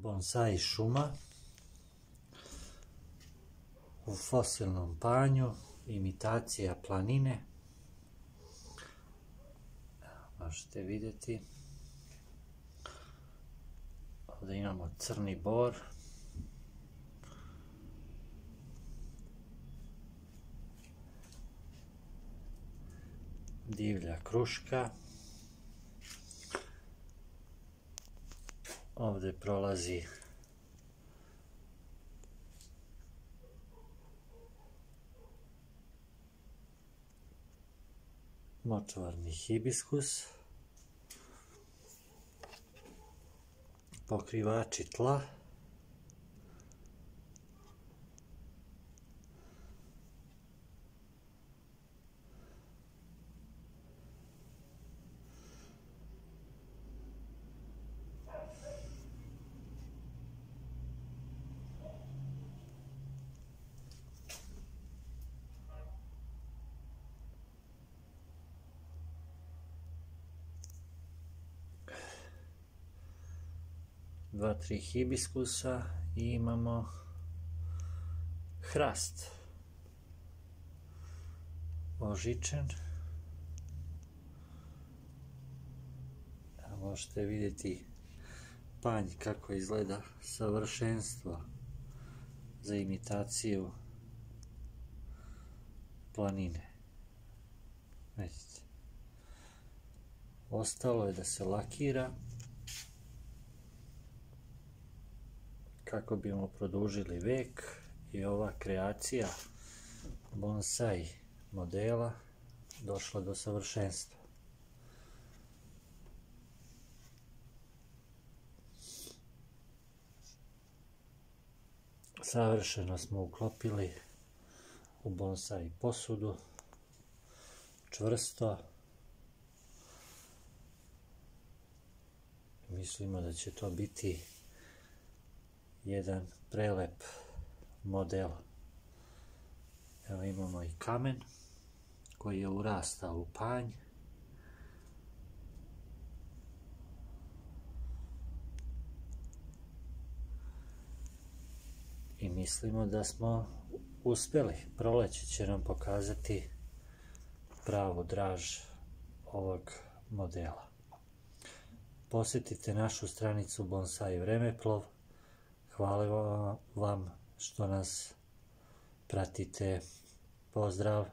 Bonsai šuma u fosilnom panju, imitacija planine. Možete vidjeti, ovdje imamo crni bor, divlja kruška, ovdje prolazi močvarni hibiskus, pokrivači tla, dva, tri hibiskusa i imamo hrast ožičen. Možete vidjeti panj kako izgleda, savršenstvo za imitaciju planine. Vidite, ostalo je da se lakira kako bismo produžili vek i ova kreacija bonsai modela došla do savršenstva. Savršeno smo uklopili u bonsai posudu, čvrsto. Mislimo da će to biti jedan prelep model. Evo imamo i kamen koji je urastao u panj. I mislimo da smo uspjeli. Proleće će nam pokazati pravu draž ovog modela. Posjetite našu stranicu Bonsai Vremeplov. Hvala vam što nas pratite. Pozdrav!